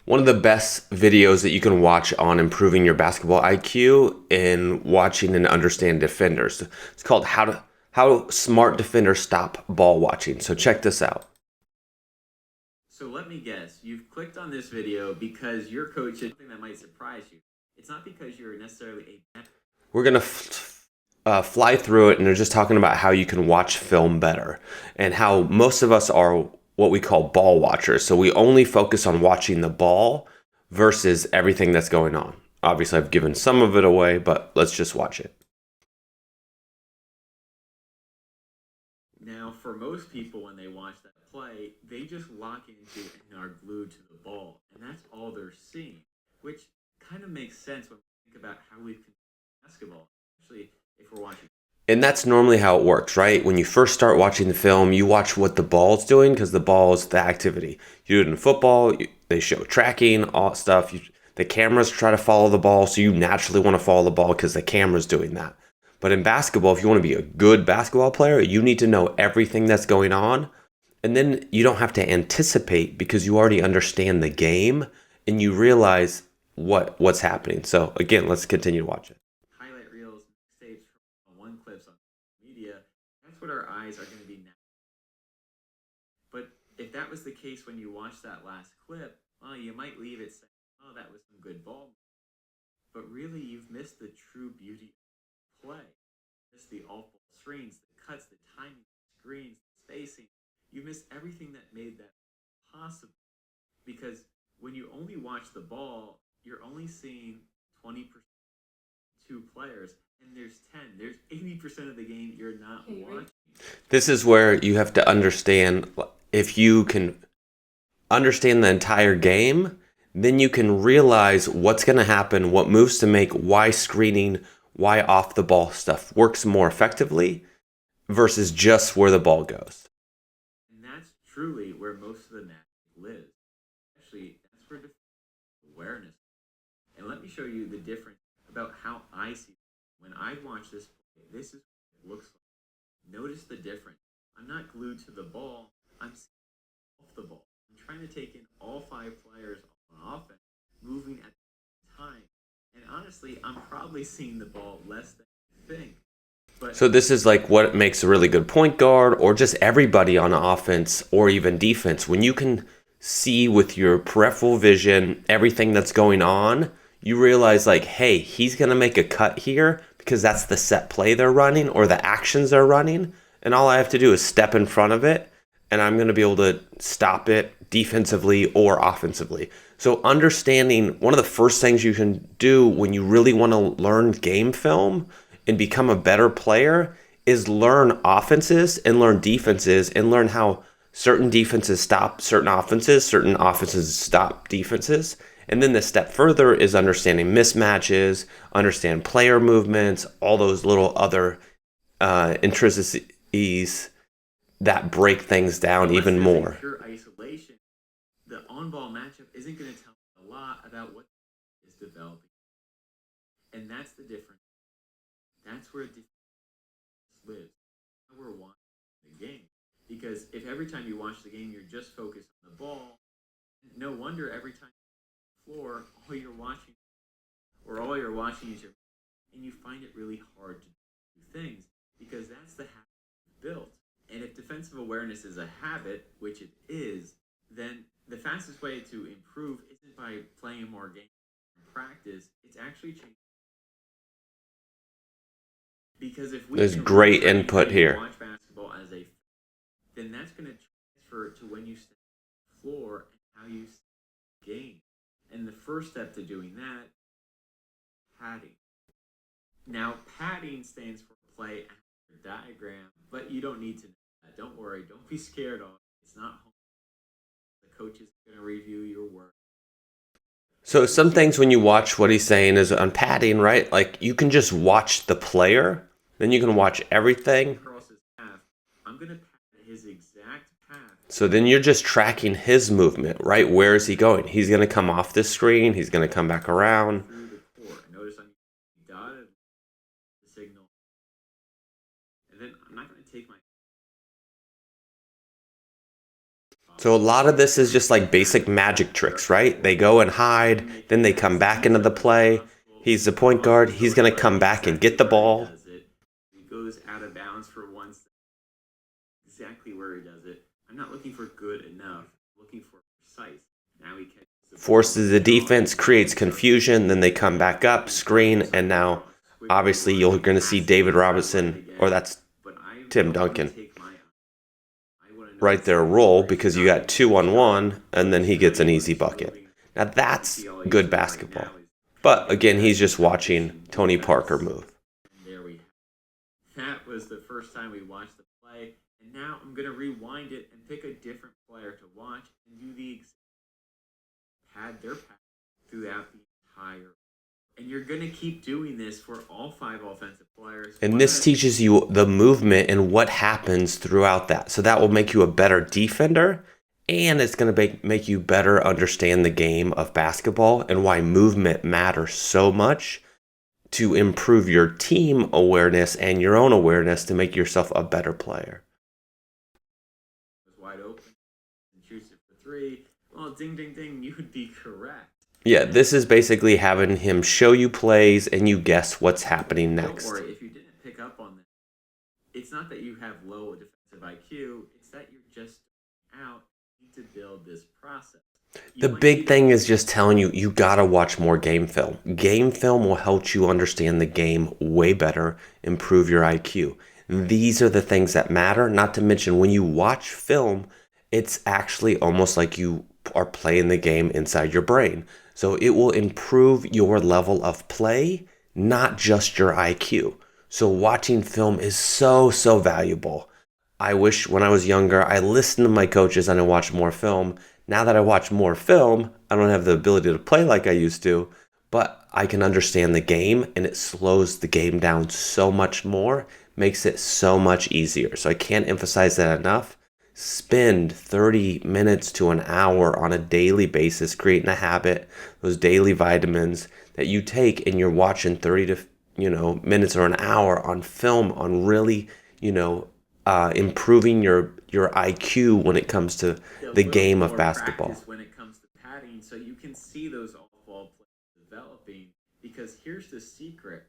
One of the best videos that you can watch on improving your basketball IQ and watching and understand defenders. It's called How Smart Defenders Stop Ball Watching. So check this out. So let me guess, you've clicked on this video because your coach did something that might surprise you. It's not because you're necessarily a We're gonna fly through it, and they're just talking about how you can watch film better and how most of us are what we call ball watchers. So we only focus on watching the ball versus everything that's going on. Obviously, I've given some of it away, but let's just watch it. Now, for most people, when they watch that play, they just lock into it and are glued to the ball, and that's all they're seeing, which kind of makes sense when we think about how we can basketball, especially if we're watching. And that's normally how it works, right? When you first start watching the film, you watch what the ball's doing because the ball is the activity. You do it in football, they show tracking, all that stuff. The cameras try to follow the ball, so you naturally want to follow the ball because the camera's doing that. But in basketball, if you want to be a good basketball player, you need to know everything that's going on. And then you don't have to anticipate because you already understand the game and you realize what's happening. So again, let's continue to watch it. Highlight reels, mixtapes, one clips on media, that's what our eyes are going to be now. But if that was the case when you watched that last clip, well, you might leave it saying, oh, that was some good ball. But really, you've missed the true beauty of play. Missed the awful screens, the cuts, the timing, the screens, the spacing. You missed everything that made that possible. Because when you only watch the ball, you're only seeing 20% two players, and there's 10. There's 80% of the game you're not watching. This is where you have to understand, if you can understand the entire game, then you can realize what's going to happen, what moves to make, why screening, why off the ball stuff works more effectively versus just where the ball goes. And that's truly where most of the magic lives. Actually, that's where awareness. And let me show you the difference about how I see it. When I watch this play, this is what it looks like. Notice the difference. I'm not glued to the ball. I'm off the ball. I'm trying to take in all five players on offense, moving at the same time. And honestly, I'm probably seeing the ball less than I think. So this is like what makes a really good point guard, or just everybody on offense or even defense. When you can see with your peripheral vision everything that's going on, you realize like, hey, he's going to make a cut here because that's the set play they're running or the actions they're running. And all I have to do is step in front of it, and I'm going to be able to stop it defensively or offensively. So understanding, one of the first things you can do when you really want to learn game film and become a better player is learn offenses and learn defenses and learn how certain defenses stop certain offenses stop defenses. And then the step further is understanding mismatches, understand player movements, all those little other intricacies that break things down even more. Pure isolation, the on-ball matchup isn't going to tell a lot about what is developing. And that's the difference. That's where difference lives. How we're watching the game. Because if every time you watch the game you're just focused on the ball, no wonder every time you're on the floor, all you're watching is your, and you find it really hard to do things because that's the habit built. And if defensive awareness is a habit, which it is, then the fastest way to improve isn't by playing more games in practice. It's actually changing. Because if we There's great input here. Watch basketball as a, then that's going to transfer to when you step on the floor and how you game. And the first step to doing that, padding. Now, padding stands for play after diagram, but you don't need to know that. Don't worry. Don't be scared of it. It's not home. The coach is going to review your work. So some things when you watch what he's saying is on padding, right? Like you can just watch the player, then you can watch everything. Across his path, I'm going to pad his exact path. So then you're just tracking his movement, right? Where is he going? He's going to come off this screen. He's going to come back around. Through the court. Notice I'm dotted the signal. And then I'm not going to take my So a lot of this is just like basic magic tricks, right? They go and hide, then they come back into the play. He's the point guard. He's going to come back and get the ball. He goes out of bounds for once. Exactly where he does it. I'm not looking for good enough. I'm looking for precise. Now he catches the ball. Forces the defense, creates confusion, then they come back up, screen, and now obviously you're going to see David Robinson, or that's Tim Duncan, right there roll because you got 2-on-1, and then he gets an easy bucket. Now that's good basketball. But again, he's just watching Tony Parker move. There we have it. That was the first time we watched the play, and now I'm going to rewind it and pick a different player to watch and do the their pass throughout the entire. And you're going to keep doing this for all 5 offensive players. And this teaches you the movement and what happens throughout that. So that will make you a better defender, and it's going to make you better understand the game of basketball and why movement matters so much to improve your team awareness and your own awareness to make yourself a better player. Wide open and shoots it for 3. Well, ding, ding, ding, you would be correct. Yeah, this is basically having him show you plays and you guess what's happening next. Don't worry, if you didn't pick up on this, it's not that you have low defensive IQ, it's that you're just out to build this process. The big thing is just telling you, you gotta watch more game film. Game film will help you understand the game way better, improve your IQ. These are the things that matter, not to mention when you watch film, it's actually almost like you are playing the game inside your brain. So it will improve your level of play, not just your IQ. So watching film is so valuable. I wish when I was younger, I listened to my coaches and I watched more film. Now that I watch more film, I don't have the ability to play like I used to, but I can understand the game, and it slows the game down so much more, makes it so much easier. So I can't emphasize that enough. Spend 30 minutes to an hour on a daily basis creating a habit, those daily vitamins that you take, and you're watching 30 to minutes or an hour on film on really improving your IQ when it comes to the game of basketball. When it comes to padding, so you can see those off-ball plays developing. Because here's the secret: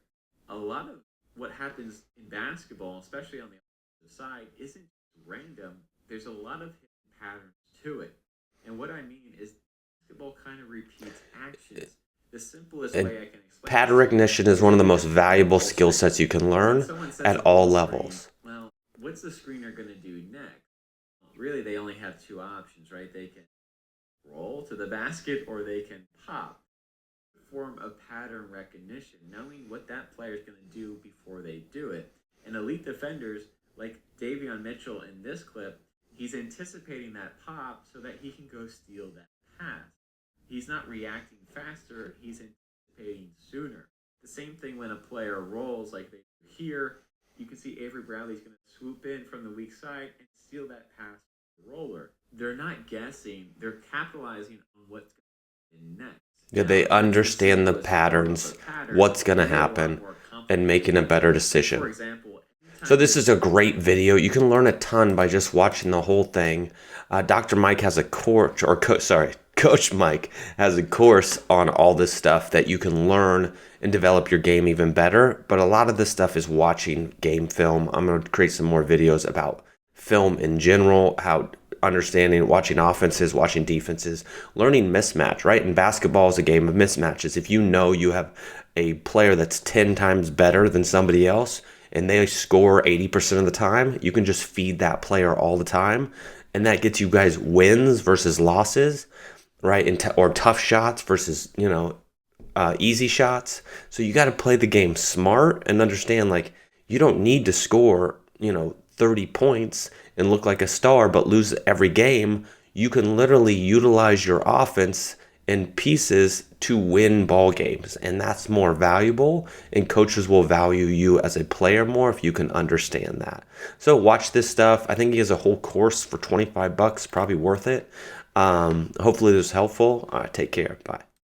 a lot of what happens in basketball, especially on the offensive side, isn't random. There's a lot of hidden patterns to it. And what I mean is basketball kind of repeats actions. The simplest way I can explain pattern recognition is one of the most valuable skill sets you can learn at all levels. Well, what's the screener going to do next? Well, really, they only have 2 options, right? They can roll to the basket or they can pop. Form of pattern recognition, knowing what that player is going to do before they do it. And elite defenders, like Davion Mitchell in this clip, he's anticipating that pop so that he can go steal that pass. He's not reacting faster, he's anticipating sooner. The same thing when a player rolls like they do here. You can see Avery Bradley's going to swoop in from the weak side and steal that pass from the roller. They're not guessing, they're capitalizing on what's going to happen next. Yeah, they understand the patterns, what's going to happen, and making a better decision. For example, so this is a great video. You can learn a ton by just watching the whole thing. Dr. Mike has a course, Coach Mike has a course on all this stuff that you can learn and develop your game even better. But a lot of this stuff is watching game film. I'm going to create some more videos about film in general, how understanding, watching offenses, watching defenses, learning mismatch, right? And basketball is a game of mismatches. If you know you have a player that's 10 times better than somebody else and they score 80% of the time, you can just feed that player all the time. And that gets you guys wins versus losses, right? Or tough shots versus, easy shots. So you got to play the game smart and understand, like, you don't need to score, 30 points and look like a star but lose every game. You can literally utilize your offense and pieces to win ball games, and that's more valuable, and coaches will value you as a player more if you can understand that. So watch this stuff. I think he has a whole course for $25, probably worth it. Hopefully this was helpful. Take care. Bye.